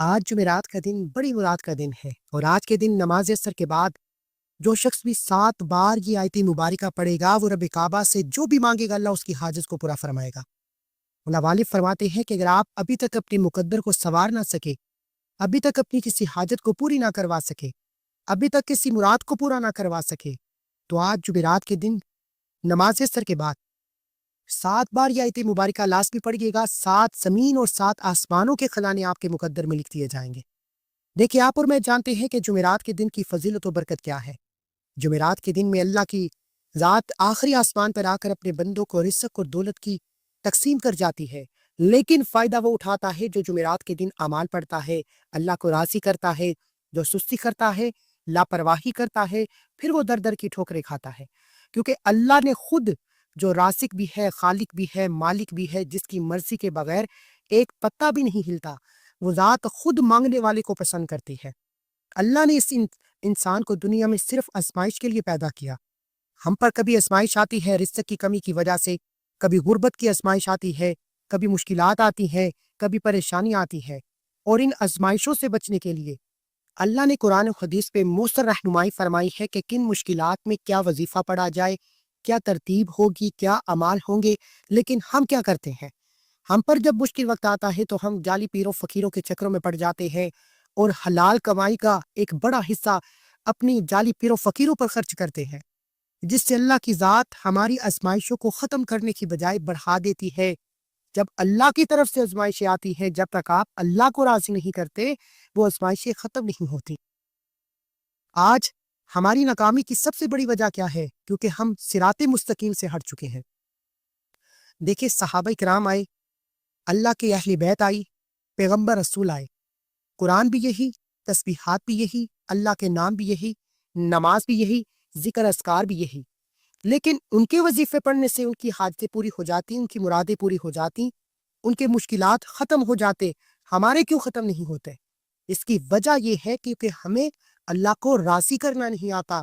آج جمعرات کا دن بڑی مراد کا دن ہے، اور آج کے دن نماز عصر کے بعد جو شخص بھی 7 بار یہ آیت مبارکہ پڑھے گا وہ رب کعبہ سے جو بھی مانگے گا اللہ اس کی حاجت کو پورا فرمائے گا۔ اللہ والد فرماتے ہیں کہ اگر آپ ابھی تک اپنے مقدر کو سنوار نہ سکے، ابھی تک اپنی کسی حاجت کو پوری نہ کروا سکے، ابھی تک کسی مراد کو پورا نہ کروا سکے، تو آج جمعرات کے دن نماز عصر کے بعد 7 بار یہ آیت مبارکہ لازمی پڑھیے گا۔ 7 زمین اور 7 آسمانوں کے خزانے آپ کے مقدر میں لکھ دیے جائیں گے۔ دیکھیں، آپ اور میں جانتے ہیں کہ جمعرات کے دن کی فضیلت و برکت کیا ہے۔ جمعرات کے دن میں اللہ کی ذات آخری آسمان پر آ کر اپنے بندوں کو رزق اور دولت کی تقسیم کر جاتی ہے، لیکن فائدہ وہ اٹھاتا ہے جو جمعرات کے دن اعمال پڑھتا ہے، اللہ کو راضی کرتا ہے، جو سستی کرتا ہے، لاپرواہی کرتا ہے، پھر وہ در در کی ٹھوکریں کھاتا ہے، کیونکہ اللہ نے خود جو رازق بھی ہے، خالق بھی ہے، مالک بھی ہے، جس کی مرضی کے بغیر ایک پتا بھی نہیں ہلتا، وہ ذات خود مانگنے والے کو پسند کرتی ہے۔ اللہ نے اس انسان کو دنیا میں صرف آزمائش کے لیے پیدا کیا۔ ہم پر کبھی آزمائش آتی ہے رزق کی کمی کی وجہ سے، کبھی غربت کی آزمائش آتی ہے، کبھی مشکلات آتی ہیں، کبھی پریشانی آتی ہے، اور ان آزمائشوں سے بچنے کے لیے اللہ نے قرآن و حدیث پہ مؤثر رہنمائی فرمائی ہے کہ کن مشکلات میں کیا وظیفہ پڑھا جائے، کیا ترتیب ہوگی، کیا اعمال ہوں گے۔ لیکن ہم کیا کرتے ہیں؟ ہم پر جب مشکل وقت آتا ہے تو ہم جعلی پیروں فقیروں کے چکروں میں پڑ جاتے ہیں اور حلال کمائی کا ایک بڑا حصہ اپنی جعلی پیروں فقیروں پر خرچ کرتے ہیں، جس سے اللہ کی ذات ہماری آزمائشوں کو ختم کرنے کی بجائے بڑھا دیتی ہے۔ جب اللہ کی طرف سے آزمائشیں آتی ہیں، جب تک آپ اللہ کو راضی نہیں کرتے وہ آزمائشیں ختم نہیں ہوتی۔ آج ہماری ناکامی کی سب سے بڑی وجہ کیا ہے؟ کیونکہ ہم صراط مستقیم سے ہٹ چکے ہیں۔ دیکھیں، صحابہ کرام آئے، اللہ کے اہل بیت آئی، پیغمبر رسول آئے، قرآن بھی یہی، تسبیحات بھی یہی، اللہ کے نام بھی یہی، نماز بھی یہی، ذکر اذکار بھی یہی، لیکن ان کے وظیفے پڑھنے سے ان کی حاجتیں پوری ہو جاتی، ان کی مرادیں پوری ہو جاتی، ان کے مشکلات ختم ہو جاتے، ہمارے کیوں ختم نہیں ہوتے؟ اس کی وجہ یہ ہے کیونکہ ہمیں اللہ کو راضی کرنا نہیں آتا،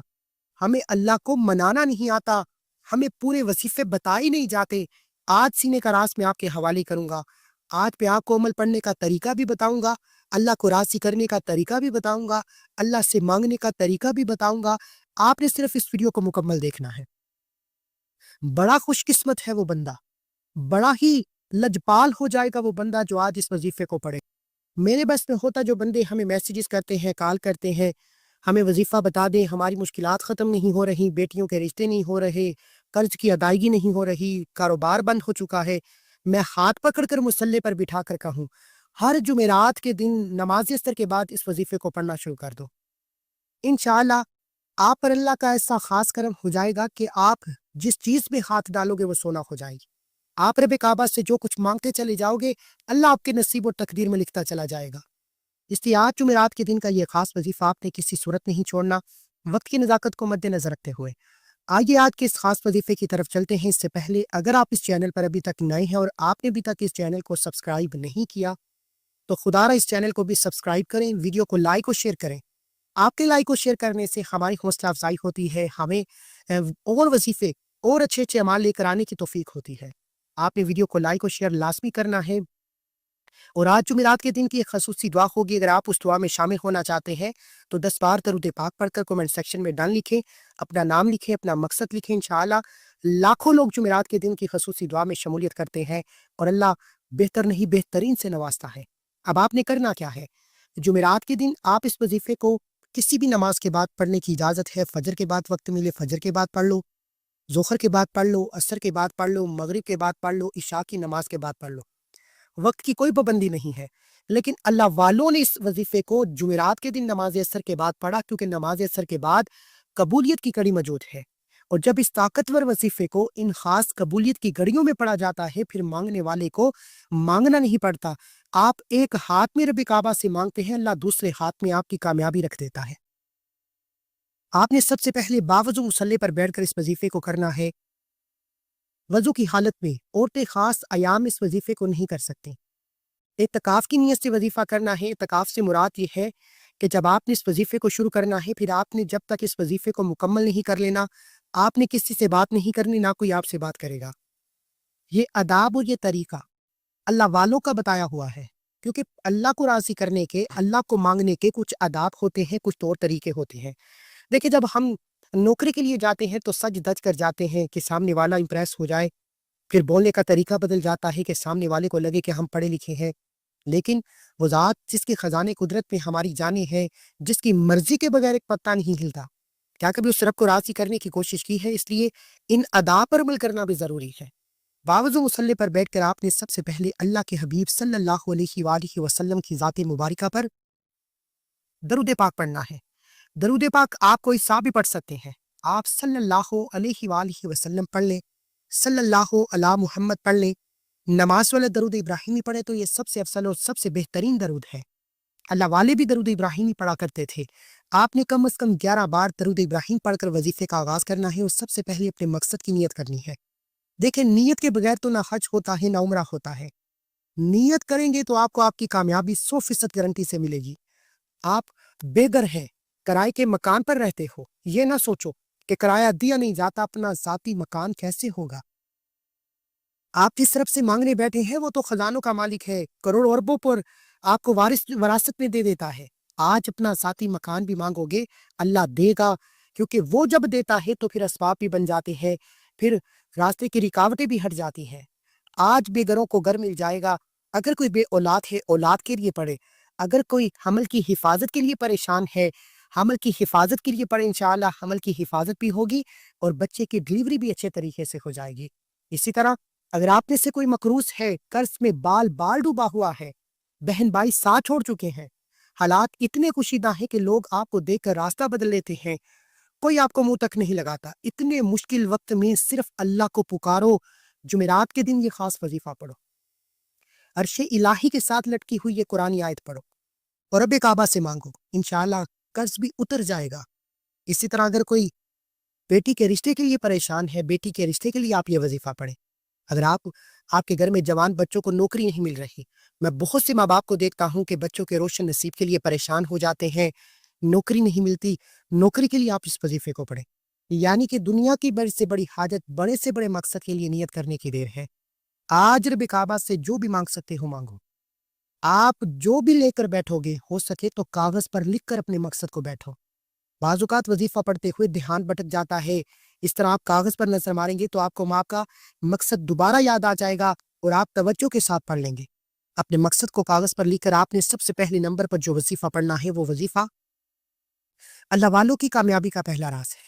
ہمیں اللہ کو منانا نہیں آتا، ہمیں پورے وظیفے بتائی نہیں جاتے۔ آج سینے کا راز میں آپ کے حوالے کروں گا، آج پہ آپ کو عمل پڑھنے کا طریقہ بھی بتاؤں گا، اللہ کو راضی کرنے کا طریقہ بھی بتاؤں گا، اللہ سے مانگنے کا طریقہ بھی بتاؤں گا۔ آپ نے صرف اس ویڈیو کو مکمل دیکھنا ہے۔ بڑا خوش قسمت ہے وہ بندہ، بڑا ہی لجپال ہو جائے گا وہ بندہ جو آج اس وظیفے کو پڑھے۔ میرے بس میں ہوتا جو بندے ہمیں میسیجز کرتے ہیں، کال کرتے ہیں، ہمیں وظیفہ بتا دیں، ہماری مشکلات ختم نہیں ہو رہی، بیٹیوں کے رشتے نہیں ہو رہے، قرض کی ادائیگی نہیں ہو رہی، کاروبار بند ہو چکا ہے، میں ہاتھ پکڑ کر مصلی پر بٹھا کر کہوں ہر جمعرات کے دن نماز عصر کے بعد اس وظیفے کو پڑھنا شروع کر دو۔ انشاءاللہ آپ پر اللہ کا ایسا خاص کرم ہو جائے گا کہ آپ جس چیز میں ہاتھ ڈالو گے وہ سونا ہو جائے گی۔ آپ رب کعبہ سے جو کچھ مانگتے چلے جاؤ گے اللہ آپ کے نصیب و تقدیر میں لکھتا چلا جائے گا۔ اس لیے آج جمعرات کے دن کا یہ خاص وظیفہ آپ نے کسی صورت نہیں چھوڑنا، وقت کی نزاکت کو مد نظر رکھتے ہوئے۔ آئیے آج کے اس خاص وظیفے کی طرف چلتے ہیں۔ اس سے پہلے اگر آپ اس چینل پر ابھی تک نئے ہیں اور آپ نے ابھی تک اس چینل کو سبسکرائب نہیں کیا تو خدا را اس چینل کو بھی سبسکرائب کریں، ویڈیو کو لائک و شیئر کریں۔ آپ کے لائک و شیئر کرنے سے ہماری حوصلہ افزائی ہوتی ہے، ہمیں اور وظیفے اور اچھے اچھے اعمال لے کر آنے کی توفیق ہوتی ہے۔ آپ نے ویڈیو کو لائک و شیئر لازمی کرنا ہے، اور آج جمعرات کے دن کی ایک خصوصی دعا ہوگی۔ اگر آپ اس دعا میں شامل ہونا چاہتے ہیں تو 10 بار درود پاک پڑھ کر کمنٹ سیکشن میں ڈن لکھیں، اپنا نام لکھیں، اپنا مقصد لکھیں۔ انشاءاللہ لاکھوں لوگ جمعرات کے دن کی خصوصی دعا میں شمولیت کرتے ہیں اور اللہ بہتر نہیں بہترین سے نوازتا ہے۔ اب آپ نے کرنا کیا ہے؟ جمعرات کے دن آپ اس وظیفے کو کسی بھی نماز کے بعد پڑھنے کی اجازت ہے۔ فجر کے بعد وقت ملے فجر کے بعد پڑھ لو، ظہر کے بعد پڑھ لو، عصر کے بعد پڑھ لو، مغرب کے بعد پڑھ لو، عشاء کی نماز کے بعد پڑھ لو، وقت کی کوئی پابندی نہیں ہے۔ لیکن اللہ والوں نے اس وظیفے کو جمعرات کے دن نماز عصر کے بعد پڑھا کیونکہ نماز عصر کے بعد قبولیت کی کڑی موجود ہے، اور جب اس طاقتور وظیفے کو ان خاص قبولیت کی گھڑیوں میں پڑھا جاتا ہے پھر مانگنے والے کو مانگنا نہیں پڑتا۔ آپ ایک ہاتھ میں رب کعبہ سے مانگتے ہیں، اللہ دوسرے ہاتھ میں آپ کی کامیابی رکھ دیتا ہے۔ آپ نے سب سے پہلے باوضو مصلی پر بیٹھ کر اس وظیفے کو کرنا ہے۔ وضو کی حالت میں عورتیں خاص ایام اس وظیفے کو نہیں کر سکتی۔ اعتکاف کی نیت سے وظیفہ کرنا ہے۔ اعتکاف سے مراد یہ ہے کہ جب آپ نے اس وظیفے کو شروع کرنا ہے پھر آپ نے جب تک اس وظیفے کو مکمل نہیں کر لینا، آپ نے کسی سے بات نہیں کرنی، نہ کوئی آپ سے بات کرے گا۔ یہ آداب اور یہ طریقہ اللہ والوں کا بتایا ہوا ہے۔ کیونکہ اللہ کو راضی کرنے کے، اللہ کو مانگنے کے کچھ آداب ہوتے ہیں، کچھ طور طریقے ہوتے ہیں۔ دیکھیں، جب ہم نوکری کے لیے جاتے ہیں تو سج دج کر جاتے ہیں کہ سامنے والا امپریس ہو جائے، پھر بولنے کا طریقہ بدل جاتا ہے کہ سامنے والے کو لگے کہ ہم پڑھے لکھے ہیں۔ لیکن وہ ذات جس کے خزانے قدرت میں ہماری جانیں ہے، جس کی مرضی کے بغیر ایک پتہ نہیں ہلتا، کیا کبھی اس رب کو راضی کرنے کی کوشش کی ہے؟ اس لیے ان آداب پر عمل کرنا بھی ضروری ہے۔ باوضو مصلی پر بیٹھ کر آپ نے سب سے پہلے اللہ کے حبیب صلی اللہ علیہ وآلہ وسلم کی ذات مبارکہ پر درود پاک پڑھنا ہے۔ درود پاک آپ کوئی سا بھی پڑھ سکتے ہیں، آپ صلی اللہ علیہ وآلہ وسلم پڑھ لیں، صلی اللہ علی محمد پڑھ لیں، نماز والا درود ابراہیمی پڑھے تو یہ سب سے افضل اور سب سے بہترین درود ہے۔ اللہ والے بھی درود ابراہیمی پڑھا کرتے تھے۔ آپ نے کم از کم 11 بار درود ابراہیم پڑھ کر وظیفے کا آغاز کرنا ہے اور سب سے پہلے اپنے مقصد کی نیت کرنی ہے۔ دیکھیں، نیت کے بغیر تو نہ حج ہوتا ہے نہ عمرہ ہوتا ہے۔ نیت کریں گے تو آپ کو آپ کی کامیابی 100% گارنٹی سے ملے گی۔ آپ بے گھر ہیں، کرائے کے مکان پر رہتے ہو، یہ نہ سوچو کہ کرایہ دیا نہیں جاتا، اپنا ذاتی مکان کیسے ہوگا۔ آپ جس طرف سے مانگنے بیٹھے ہیں وہ تو خزانوں کا مالک ہے، کروڑ اربوں پر آپ کو وراثت میں دے دیتا ہے۔ آج اپنا ذاتی مکان بھی مانگو گے، اللہ دے گا، کیونکہ وہ جب دیتا ہے تو پھر اسباب بھی بن جاتے ہیں، پھر راستے کی رکاوٹیں بھی ہٹ جاتی ہیں۔ آج بے گھروں کو گھر مل جائے گا۔ اگر کوئی بے اولاد ہے، اولاد کے لیے پڑھے۔ اگر کوئی حمل کی حفاظت کے لیے پریشان ہے، حمل کی حفاظت کے لیے پڑھے، انشاءاللہ حمل کی حفاظت بھی ہوگی اور بچے کی ڈلیوری بھی اچھے طریقے سے ہو جائے گی۔ اسی طرح اگر آپ میں سے کوئی مقروض ہے، قرض میں بال بال ڈوبا ہوا ہے، بہن بھائی ساتھ چھوڑ چکے ہیں، حالات اتنے کشیدہ ہیں کہ لوگ آپ کو دیکھ کر راستہ بدل لیتے ہیں، کوئی آپ کو منہ تک نہیں لگاتا، اتنے مشکل وقت میں صرف اللہ کو پکارو۔ جمعرات کے دن یہ خاص وظیفہ پڑھو، عرش الہی کے ساتھ لٹکی ہوئی یہ قرآنی آیت پڑھو اور رب کعبہ سے مانگو، انشاءاللہ قرض بھی اتر جائے گا۔ اسی طرح اگر کوئی بیٹی کے رشتے کے لیے پریشان ہے، بیٹی کے رشتے کے لیے آپ یہ وظیفہ پڑھیں۔ اگر آپ کے گھر میں جوان بچوں کو نوکری نہیں مل رہی، میں بہت سے ماں باپ کو دیکھتا ہوں کہ بچوں کے روشن نصیب کے لیے پریشان ہو جاتے ہیں، نوکری نہیں ملتی، نوکری کے لیے آپ اس وظیفے کو پڑھیں۔ یعنی کہ دنیا کی بڑی سے بڑی حاجت، بڑے سے بڑے مقصد کے لیے نیت کرنے کی دیر ہے۔ آج رب کعبہ سے جو بھی مانگ سکتے ہو مانگو۔ آپ جو بھی لے کر بیٹھو گے، ہو سکے تو کاغذ پر لکھ کر اپنے مقصد کو بیٹھو۔ بعض اوقات وظیفہ پڑھتے ہوئے دھیان بھٹک جاتا ہے، اس طرح آپ کاغذ پر نظر ماریں گے تو آپ کو آپ کا مقصد دوبارہ یاد آ جائے گا اور آپ توجہ کے ساتھ پڑھ لیں گے۔ اپنے مقصد کو کاغذ پر لکھ کر آپ نے سب سے پہلے نمبر پر جو وظیفہ پڑھنا ہے وہ وظیفہ اللہ والوں کی کامیابی کا پہلا راز ہے۔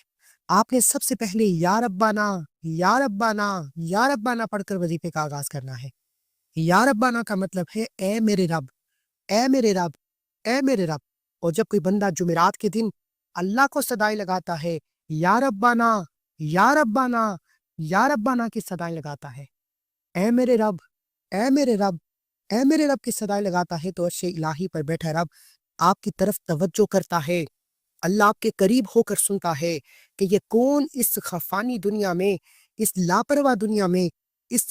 آپ نے سب سے پہلے یا ربانا یا ربانا یا ربانا پڑھ کر وظیفے کا آغاز کرنا ہے۔ یا ربانا کا مطلب ہے اے میرے رب، اے میرے رب، اے میرے رب۔ اور جب کوئی بندہ جمعرات کے دن اللہ کو صدائیں لگاتا ہے، یا ربانا یا ربانا یا ربانا کی صدائیں لگاتا ہے، اے میرے رب، اے میرے رب، اے میرے رب کی صدائیں لگاتا ہے، تو عرش الہی پر بیٹھا رب آپ کی طرف توجہ کرتا ہے۔ اللہ آپ کے قریب ہو کر سنتا ہے کہ یہ کون اس خفانی دنیا میں، اس لاپرواہ دنیا میں، اس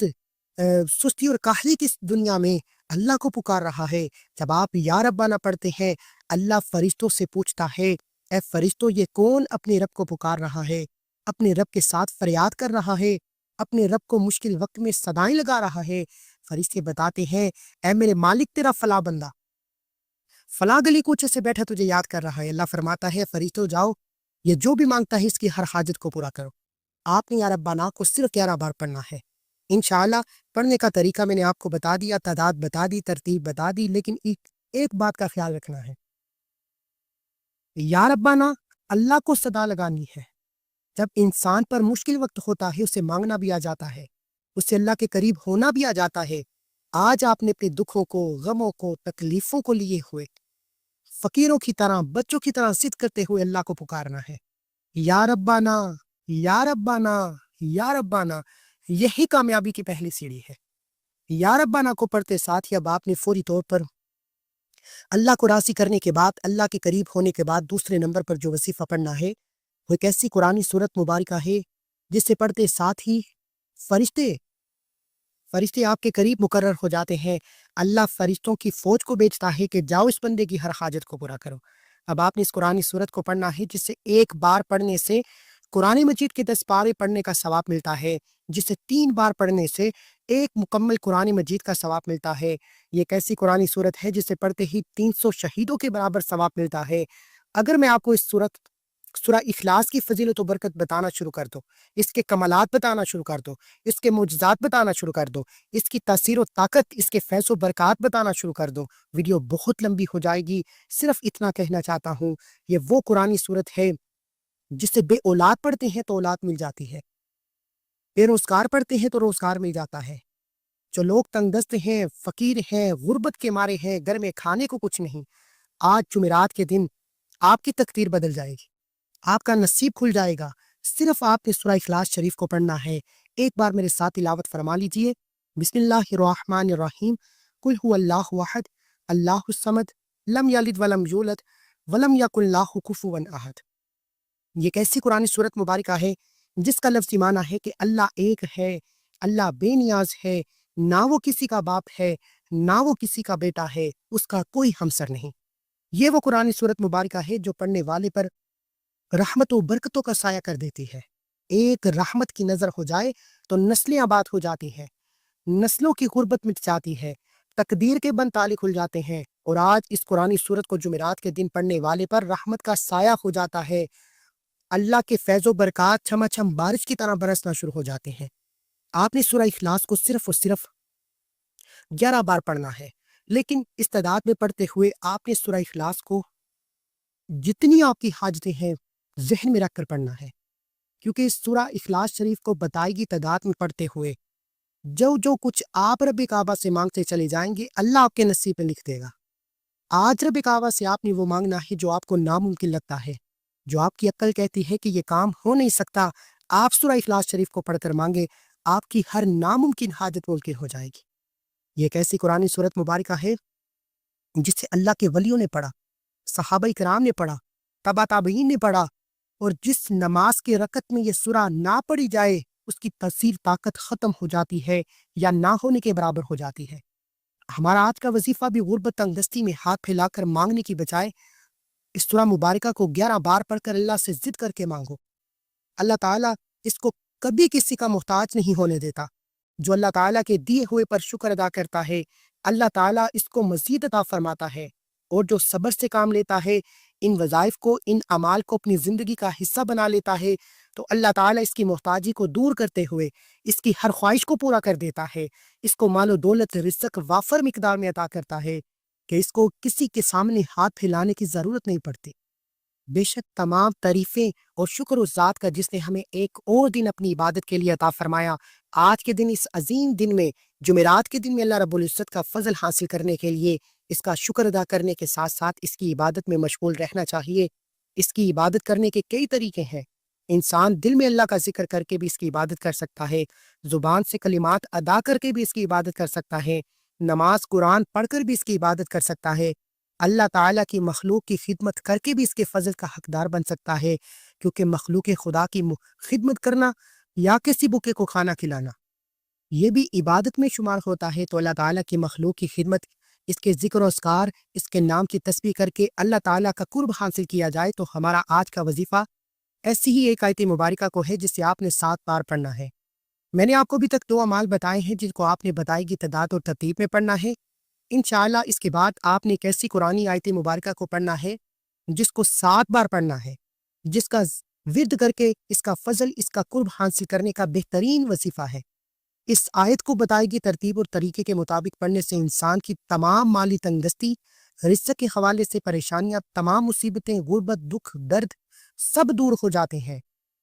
سستی اور کاہلی کی دنیا میں اللہ کو پکار رہا ہے۔ جب آپ یا ربانا پڑھتے ہیں، اللہ فرشتوں سے پوچھتا ہے، اے فرشتوں یہ کون اپنے رب کو پکار رہا ہے، اپنے رب کے ساتھ فریاد کر رہا ہے، اپنے رب کو مشکل وقت میں صدائیں لگا رہا ہے؟ فرشتے بتاتے ہیں، اے میرے مالک تیرا فلاں بندہ فلاں گلی کوچے سے بیٹھا تجھے یاد کر رہا ہے۔ اللہ فرماتا ہے، فرشتوں جاؤ، یہ جو بھی مانگتا ہے اس کی ہر حاجت کو پورا کرو۔ آپ نے یا ربانا کو صرف 11 بار پڑھنا ہے۔ انشاءاللہ پڑھنے کا طریقہ میں نے آپ کو بتا دیا، تعداد بتا دی، ترتیب بتا دی، لیکن ایک بات کا خیال رکھنا ہے، یا ربانا اللہ کو صدا لگانی ہے۔ جب انسان پر مشکل وقت ہوتا ہے اسے مانگنا بھی آ جاتا ہے، اسے اللہ کے قریب ہونا بھی آ جاتا ہے۔ آج آپ نے اپنے دکھوں کو، غموں کو، تکلیفوں کو لیے ہوئے فقیروں کی طرح، بچوں کی طرح ضد کرتے ہوئے اللہ کو پکارنا ہے، یا ربانا یا ربانا یا ربانا۔ یہی کامیابی کی پہلی سیڑھی ہے۔ یا ربانا کو پڑھتے ساتھ ہی اب آپ نے فوری طور پر اللہ کو راضی کرنے کے بعد، اللہ کے قریب ہونے کے بعد دوسرے نمبر پر جو وظیفہ پڑھنا ہے وہ ایک ایسی قرآنی سورت مبارکہ ہے جس سے پڑھتے ساتھ ہی فرشتے آپ کے قریب مقرر ہو جاتے ہیں۔ اللہ فرشتوں کی فوج کو بھیجتا ہے کہ جاؤ اس بندے کی ہر حاجت کو پورا کرو۔ اب آپ نے اس قرآنی سورت کو پڑھنا ہے جس سے ایک بار پڑھنے سے قرآن مجید کے 10 پارے پڑھنے کا ثواب ملتا ہے، جسے 3 بار پڑھنے سے ایک مکمل قرآن مجید کا ثواب ملتا ہے۔ یہ ایک ایسی قرآنی صورت ہے جسے پڑھتے ہی 300 شہیدوں کے برابر ثواب ملتا ہے۔ اگر میں آپ کو اس سورہ اخلاص کی فضیلت و برکت بتانا شروع کر دو، اس کے کمالات بتانا شروع کر دو، اس کے معجزات بتانا شروع کر دو، اس کی تاثیر و طاقت، اس کے فیض و برکات بتانا شروع کر دو، ویڈیو بہت لمبی ہو جائے گی۔ صرف اتنا کہنا چاہتا ہوں، یہ وہ قرآنی صورت ہے جسے بے اولاد پڑھتے ہیں تو اولاد مل جاتی ہے، بے روزگار پڑھتے ہیں تو روزگار مل جاتا ہے، جو لوگ تنگ دست ہیں، فقیر ہیں، غربت کے مارے ہیں، گھر میں کھانے کو کچھ نہیں، آج جمعرات کے دن آپ کی تقدیر بدل جائے گی، آپ کا نصیب کھل جائے گا۔ صرف آپ نے سورہ اخلاص شریف کو پڑھنا ہے۔ ایک بار میرے ساتھ تلاوت فرما لیجئے۔ بسم اللہ الرحمن الرحیم، قل هو اللہ احد اللہ الصمد لم یلد ولم یولد ولم یکن لہ کفوا احد۔ یہ کیسی قرآن صورت مبارکہ ہے جس کا لفظی معنی ہے کہ اللہ ایک ہے، اللہ بے نیاز ہے، نہ وہ کسی کا باپ ہے، نہ وہ کسی کا بیٹا ہے، اس کا کوئی ہمسر نہیں۔ یہ وہ قرآن صورت مبارکہ ہے جو پڑھنے والے پر رحمت و برکتوں کا سایہ کر دیتی ہے۔ ایک رحمت کی نظر ہو جائے تو نسلیں آباد ہو جاتی ہیں، نسلوں کی غربت مٹ جاتی ہے، تقدیر کے بند تالے کھل جاتے ہیں، اور آج اس قرآن صورت کو جمعرات کے دن پڑھنے والے پر رحمت کا سایہ ہو جاتا ہے۔ اللہ کے فیض و برکات چھما چھم بارش کی طرح برسنا شروع ہو جاتے ہیں۔ آپ نے سورہ اخلاص کو صرف اور صرف 11 بار پڑھنا ہے، لیکن اس تعداد میں پڑھتے ہوئے آپ نے سورہ اخلاص کو جتنی آپ کی حاجتیں ہیں ذہن میں رکھ کر پڑھنا ہے، کیونکہ اس سورہ اخلاص شریف کو بتائی گئی تعداد میں پڑھتے ہوئے جو کچھ آپ رب کعبہ سے مانگتے چلے جائیں گے، اللہ آپ کے نصیب میں لکھ دے گا۔ آج رب کعبہ سے آپ نے وہ مانگنا ہے جو آپ کو ناممکن لگتا ہے، جو آپ کی عقل کہتی ہے کہ یہ کام ہو نہیں سکتا۔ آپ سورہ اخلاص شریف کو پڑھ کر مانگے، آپ کی ہر ناممکن حاجت ممکن ہو جائے گی۔ یہ ایک ایسی قرآن صورت مبارکہ ہے جسے اللہ کے ولیوں نے پڑھا، صحابہ کرام نے پڑھا، تبع تابعین نے پڑھا، اور جس نماز کے رکعت میں یہ سورہ نہ پڑھی جائے اس کی تاثیر طاقت ختم ہو جاتی ہے یا نہ ہونے کے برابر ہو جاتی ہے۔ ہمارا آج کا وظیفہ بھی غربت تنگ دستی میں ہاتھ پھیلا کر مانگنے کی بجائے اس سورہ مبارکہ کو 11 بار پڑھ کر اللہ سے ضد کر کے مانگو۔ اللہ تعالیٰ اس کو کبھی کسی کا محتاج نہیں ہونے دیتا۔ جو اللہ تعالیٰ کے دیے ہوئے پر شکر ادا کرتا ہے، اللہ تعالیٰ اس کو مزید عطا فرماتا ہے، اور جو صبر سے کام لیتا ہے، ان وظائف کو، ان اعمال کو اپنی زندگی کا حصہ بنا لیتا ہے، تو اللہ تعالیٰ اس کی محتاجی کو دور کرتے ہوئے اس کی ہر خواہش کو پورا کر دیتا ہے۔ اس کو مال و دولت، رزق وافر مقدار میں عطا کرتا ہے کہ اس کو کسی کے سامنے ہاتھ پھیلانے کی ضرورت نہیں پڑتی۔ بے شک تمام تعریفیں اور شکر اس ذات کا جس نے ہمیں ایک اور دن اپنی عبادت کے لیے عطا فرمایا۔ آج کے دن، اس عظیم دن میں، جمعرات کے دن میں اللہ رب العزت کا فضل حاصل کرنے کے لیے اس کا شکر ادا کرنے کے ساتھ ساتھ اس کی عبادت میں مشغول رہنا چاہیے۔ اس کی عبادت کرنے کے کئی طریقے ہیں۔ انسان دل میں اللہ کا ذکر کر کے بھی اس کی عبادت کر سکتا ہے، زبان سے کلمات ادا کر کے بھی اس کی عبادت کر سکتا ہے، نماز قرآن پڑھ کر بھی اس کی عبادت کر سکتا ہے، اللہ تعالیٰ کی مخلوق کی خدمت کر کے بھی اس کے فضل کا حقدار بن سکتا ہے، کیونکہ مخلوق خدا کی خدمت کرنا یا کسی بھوکے کو کھانا کھلانا یہ بھی عبادت میں شمار ہوتا ہے۔ تو اللہ تعالیٰ کی مخلوق کی خدمت، اس کے ذکر و اذکار، اس کے نام کی تسبیح کر کے اللہ تعالیٰ کا قرب حاصل کیا جائے، تو ہمارا آج کا وظیفہ ایسی ہی ایک آیت مبارکہ کو ہے جسے آپ نے 7 بار پڑھنا ہے۔ میں نے آپ کو ابھی تک 2 اعمال بتائے ہیں جن کو آپ نے بتائی گی تعداد اور ترتیب میں پڑھنا ہے۔ انشاءاللہ اس کے بعد آپ نے ایک ایسی قرآنی آیت مبارکہ کو پڑھنا ہے جس کو 7 بار پڑھنا ہے، جس کا ورد کر کے اس کا فضل، اس کا قرب حاصل کرنے کا بہترین وظیفہ ہے۔ اس آیت کو بتائی گی ترتیب اور طریقے کے مطابق پڑھنے سے انسان کی تمام مالی تنگ دستی، رزق کے حوالے سے پریشانیاں، تمام مصیبتیں، غربت، دکھ، درد سب دور ہو جاتے ہیں۔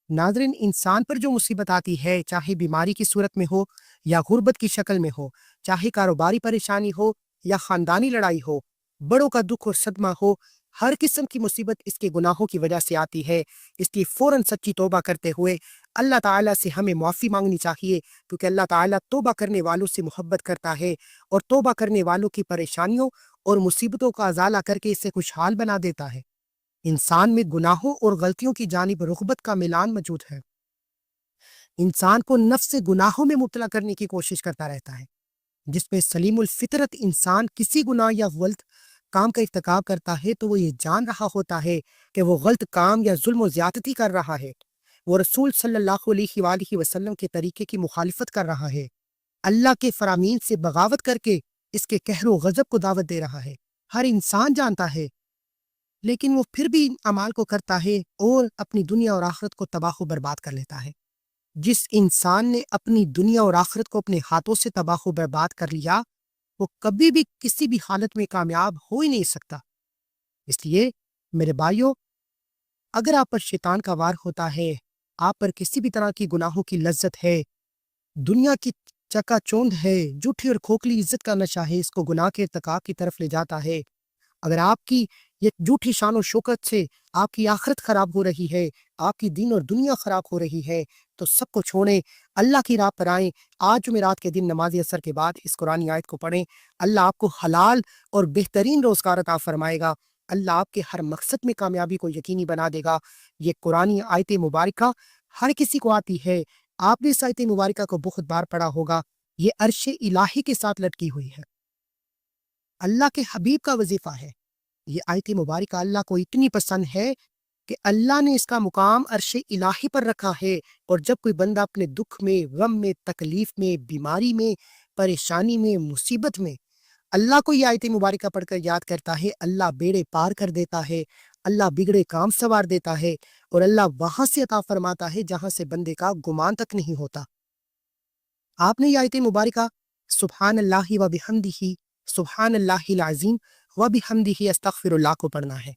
ناظرین، انسان پر جو مصیبت آتی ہے، چاہے بیماری کی صورت میں ہو یا غربت کی شکل میں ہو، چاہے کاروباری پریشانی ہو یا خاندانی لڑائی ہو، بڑوں کا دکھ اور صدمہ ہو، ہر قسم کی مصیبت اس کے گناہوں کی وجہ سے آتی ہے۔ اس کی فوراً سچی توبہ کرتے ہوئے اللہ تعالیٰ سے ہمیں معافی مانگنی چاہیے، کیونکہ اللہ تعالیٰ توبہ کرنے والوں سے محبت کرتا ہے، اور توبہ کرنے والوں کی پریشانیوں اور مصیبتوں کا ازالہ کر کے اسے خوشحال بنا دیتا ہے۔ انسان میں گناہوں اور غلطیوں کی جانب رغبت کا میلان موجود ہے۔ انسان کو نفس سے گناہوں میں مبتلا کرنے کی کوشش کرتا رہتا ہے، جس میں سلیم الفطرت انسان کسی گناہ یا غلط کام کا ارتکاب کرتا ہے تو وہ یہ جان رہا ہوتا ہے کہ وہ غلط کام یا ظلم و زیادتی کر رہا ہے، وہ رسول صلی اللہ علیہ وآلہ وسلم کے طریقے کی مخالفت کر رہا ہے، اللہ کے فرامین سے بغاوت کر کے اس کے قہر و غضب کو دعوت دے رہا ہے، ہر انسان جانتا ہے، لیکن وہ پھر بھی ان اعمال کو کرتا ہے اور اپنی دنیا اور آخرت کو تباہ و برباد کر لیتا ہے۔ جس انسان نے اپنی دنیا اور آخرت کو اپنے ہاتھوں سے تباہ و برباد کر لیا، وہ کبھی بھی کسی بھی حالت میں کامیاب ہو ہی نہیں سکتا۔ اس لیے میرے بھائیوں، اگر آپ پر شیطان کا وار ہوتا ہے، آپ پر کسی بھی طرح کی گناہوں کی لذت ہے، دنیا کی چکا چوند ہے، جھوٹی اور کھوکھلی عزت کا نشہ ہے، اس کو گناہ کے ارتکاب کی طرف لے جاتا ہے، اگر آپ کی یہ جھوٹی شان و شوکت سے آپ کی آخرت خراب ہو رہی ہے، آپ کی دین اور دنیا خراب ہو رہی ہے، تو سب کو چھوڑیں، اللہ کی راہ پر آئیں۔ آج جمعرات کے دن نماز عصر کے بعد اس قرآن آیت کو پڑھیں، اللہ آپ کو حلال اور بہترین روزگار عطا فرمائے گا، اللہ آپ کے ہر مقصد میں کامیابی کو یقینی بنا دے گا۔ یہ قرآن آیت مبارکہ ہر کسی کو آتی ہے، آپ نے اس آیت مبارکہ کو بہت بار پڑھا ہوگا، یہ عرش الہی کے ساتھ لٹکی ہوئی ہے، اللہ کے حبیب کا وظیفہ ہے۔ یہ آیت مبارکہ اللہ کو اتنی پسند ہے کہ اللہ نے اس کا مقام عرش الہی پر رکھا ہے، اور جب کوئی بندہ اپنے دکھ میں، غم میں، تکلیف میں، بیماری میں، پریشانی میں، مصیبت میں اللہ کو یہ آیت مبارکہ پڑھ کر یاد کرتا ہے، اللہ بیڑے پار کر دیتا ہے، اللہ بگڑے کام سوار دیتا ہے، اور اللہ وہاں سے عطا فرماتا ہے جہاں سے بندے کا گمان تک نہیں ہوتا۔ آپ نے یہ آیت مبارکہ سبحان اللہ و بحمدہ، سبحان اللہ العظیم و بحمدہ استغفر اللہ کو پڑھنا ہے۔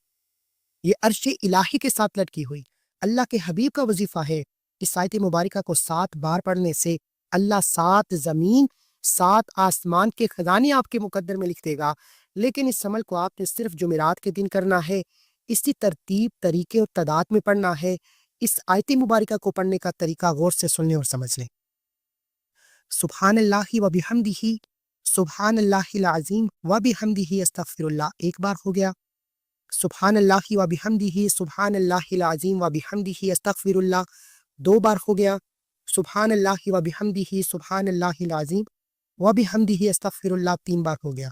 یہ عرش الہی کے ساتھ لٹکی ہوئی اللہ کے حبیب کا وظیفہ ہے۔ اس آیت مبارکہ کو 7 بار پڑھنے سے اللہ 7 زمین 7 آسمان کے خزانے آپ کے مقدر میں لکھ دے گا، لیکن اس عمل کو آپ نے صرف جمعرات کے دن کرنا ہے، اسی ترتیب، طریقے اور تعداد میں پڑھنا ہے۔ اس آیت مبارکہ کو پڑھنے کا طریقہ غور سے سن لیں اور سمجھ لیں۔ سبحان اللہ و بحمدہ، سبحان اللہ العظیم و بحمدہ استغفر اللہ ایک بار ہو گیا، سبحان اللہ و بحمدہ، سبحان اللہ العظیم و بحمدہ استغفر اللہ 2 بار ہو گیا، سبحان اللہ و بحمدہ، سبحان اللہ العظیم و بحمدہ استغفر اللہ 3 بار ہو گیا۔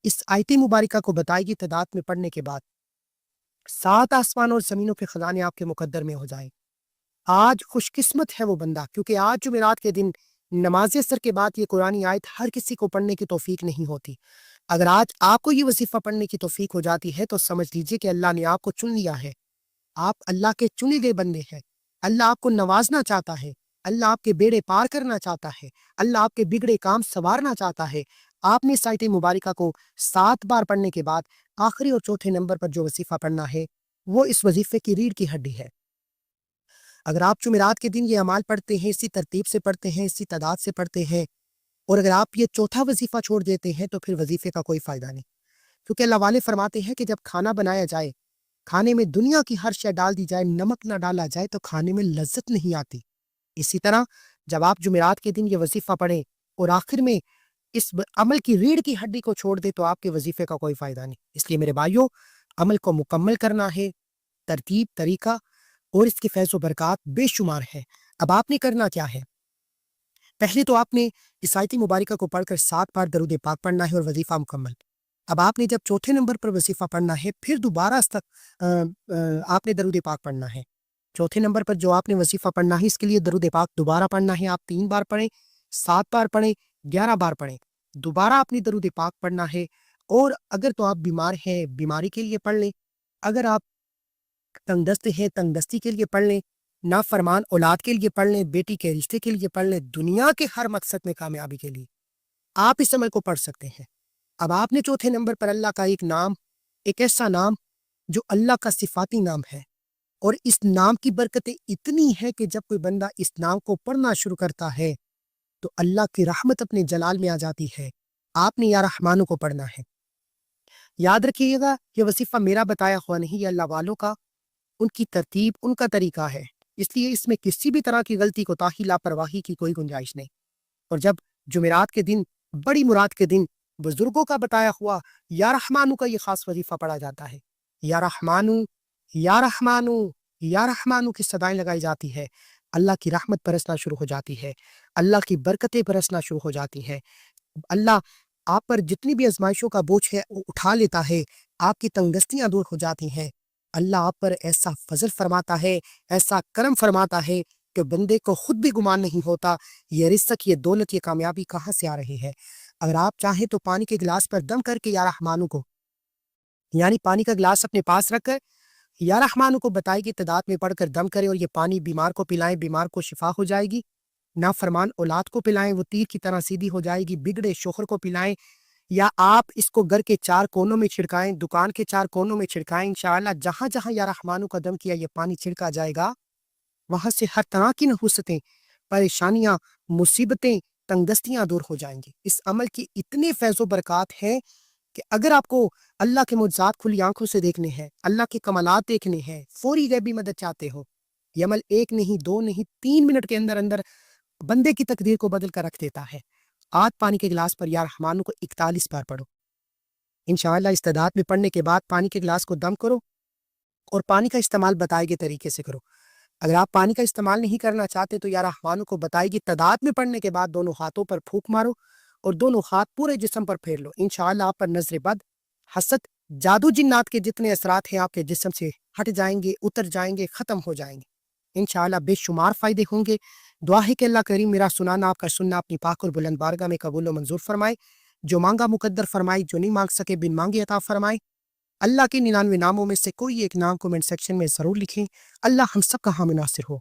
اس آیت مبارکہ کو بتائی گئی تعداد میں پڑھنے کے بعد 7 آسمان اور زمینوں کے خزانے آپ کے مقدر میں ہو جائیں۔ آج خوش قسمت ہے وہ بندہ، کیونکہ آج جمعرات کے دن نماز عصر کے بعد یہ قرآن آیت ہر کسی کو پڑھنے کی توفیق نہیں ہوتی۔ اگر آج آپ کو یہ وظیفہ پڑھنے کی توفیق ہو جاتی ہے تو سمجھ لیجئے کہ اللہ نے آپ کو چن لیا ہے، آپ اللہ کے چنے گئے بندے ہیں، اللہ آپ کو نوازنا چاہتا ہے، اللہ آپ کے بیڑے پار کرنا چاہتا ہے، اللہ آپ کے بگڑے کام سنوارنا چاہتا ہے۔ آپ نے اس آیت مبارکہ کو 7 بار پڑھنے کے بعد آخری اور چوتھے نمبر پر جو وظیفہ پڑھنا ہے وہ اس وظیفے کی ریڑھ کی ہڈی ہے۔ اگر آپ جمعرات کے دن یہ اعمال پڑھتے ہیں، اسی ترتیب سے پڑھتے ہیں، اسی تعداد سے پڑھتے ہیں، اور اگر آپ یہ چوتھا وظیفہ چھوڑ دیتے ہیں تو پھر وظیفے کا کوئی فائدہ نہیں، کیونکہ اللہ والے فرماتے ہیں کہ جب کھانا بنایا جائے، کھانے میں دنیا کی ہر شے ڈال دی جائے، نمک نہ ڈالا جائے تو کھانے میں لذت نہیں آتی۔ اسی طرح جب آپ جمعرات کے دن یہ وظیفہ پڑھیں اور آخر میں اس عمل کی ریڑھ کی ہڈی کو چھوڑ دے تو آپ کے وظیفے کا کوئی فائدہ نہیں۔ اس لیے میرے بھائیوں، عمل کو مکمل کرنا ہے، ترتیب، طریقہ اور اس کے فیض و برکات بے شمار ہے۔ اب آپ نے کرنا کیا ہے؟ پہلے تو آپ نے اس آیت مبارکہ کو پڑھ کر 7 بار درود پاک پڑھنا ہے اور وظیفہ مکمل۔ اب آپ نے جب چوتھے نمبر پر وظیفہ پڑھنا ہے، پھر دوبارہ آپ نے درود پاک پڑھنا ہے۔ چوتھے نمبر پر جو آپ نے وظیفہ پڑھنا ہے، اس کے لیے درود پاک دوبارہ پڑھنا ہے۔ آپ 3 بار پڑھیں، 7 بار پڑھیں، 11 بار پڑھیں، دوبارہ آپ نے درود پاک پڑھنا ہے۔ اور اگر تو آپ بیمار ہیں، بیماری کے لیے پڑھ لیں، اگر آپ تنگ دست ہیں، تنگ دستی کے لیے پڑھ لیں، نافرمان اولاد کے لیے پڑھ لیں، بیٹی کے رشتے کے لیے پڑھ لیں، دنیا کے ہر مقصد میں کامیابی کے لیے آپ اس عمل کو پڑھ سکتے ہیں۔ اب آپ نے چوتھے نمبر پر اللہ کا ایک نام، ایک ایسا نام جو اللہ کا صفاتی نام ہے، اور اس نام کی برکتیں اتنی ہیں کہ جب کوئی بندہ اس نام کو پڑھنا شروع کرتا ہے تو اللہ کی رحمت اپنے جلال میں آ جاتی ہے۔ آپ نے یا رحمانو کو پڑھنا ہے۔ یاد رکھیے گا، یہ وظیفہ میرا بتایا ہوا نہیں، یہ اللہ والوں کا، ان کی ترتیب، ان کا طریقہ ہے، اس لیے اس میں کسی بھی طرح کی غلطی، کوتاہی، لاپرواہی کی کوئی گنجائش نہیں۔ اور جب جمعرات کے دن، بڑی مراد کے دن، بزرگوں کا بتایا ہوا یا رحمانو کا یہ خاص وظیفہ پڑھا جاتا ہے۔ یا رحمانو، یا رحمانو، یا رحمانو کی صدائیں لگائی جاتی ہے، اللہ کی رحمت برسنا شروع ہو جاتی ہے، اللہ کی برکتیں برسنا شروع ہو جاتی ہیں، اللہ آپ پر جتنی بھی آزمائشوں کا بوجھ ہے وہ اٹھا لیتا ہے، آپ کی تنگ دستیاں دور ہو جاتی ہیں، اللہ آپ پر ایسا فضل فرماتا ہے، ایسا کرم فرماتا ہے کہ بندے کو خود بھی گمان نہیں ہوتا یہ رزق، یہ دولت، یہ کامیابی کہاں سے آ رہی ہے۔ اگر آپ چاہیں تو پانی کے گلاس پر دم کر کے یا رحمانو کو، یعنی پانی کا گلاس اپنے پاس رکھ کر یا رحمانو کو بتائی گی تعداد میں پڑھ کر دم کرے اور یہ پانی بیمار کو پلائیں، بیمار کو شفا ہو جائے گی۔ نافرمان اولاد کو پلائیں، وہ تیر کی طرح سیدھی ہو جائے گی۔ بگڑے شوہر کو پلائیں، یا آپ اس کو گھر کے 4 کونوں میں چھڑکائیں، دکان کے 4 کونوں میں چھڑکائیں، انشاءاللہ جہاں جہاں یا رحمانو کا دم کیا یہ پانی چھڑکا جائے گا، وہاں سے ہر طرح کی نحوستیں، پریشانیاں، مصیبتیں، تنگ دستیاں دور ہو جائیں گی۔ اس عمل کی اتنے فیض و برکات ہیں کہ اگر آپ کو اللہ کے معجزات کھلی آنکھوں سے دیکھنے ہیں، اللہ کے کمالات دیکھنے ہیں، فوری غیبی مدد چاہتے ہو، یہ عمل 1 نہیں 2 نہیں 3 منٹ کے اندر اندر بندے کی تقدیر کو بدل کر رکھ دیتا ہے۔ آج پانی کے گلاس پر یا رحمانو کو 41 بار پڑھو۔ انشاءاللہ استعداد میں پڑھنے کے بعد پانی کے گلاس کو دم کرو اور پانی کا استعمال بتائے گئے طریقے سے کرو۔ اگر آپ پانی کا استعمال نہیں کرنا چاہتے تو یا رحمانو کو بتائے گی تعداد میں پڑھنے کے بعد دونوں ہاتھوں پر پھونک مارو اور دونوں ہاتھ پورے جسم پر پھیر لو۔ انشاءاللہ آپ پر نظر بد، حسد، جادو جنات کے جتنے اثرات ہیں آپ کے جسم سے ہٹ جائیں گے، اتر جائیں گے، ختم ہو جائیں گے۔ انشاءاللہ بے شمار فائدے ہوں گے۔ دعا ہے کہ اللہ کریم میرا سنانا، آپ کا سننا اپنی پاک اور بلند بارگاہ میں قبول و منظور فرمائے۔ جو مانگا مقدر فرمائے، جو نہیں مانگ سکے بن مانگے عطا فرمائے۔ اللہ کے 99 ناموں میں سے کوئی ایک نام کومنٹ سیکشن میں ضرور لکھیں۔ اللہ ہم سب کا حامی ناصر ہو۔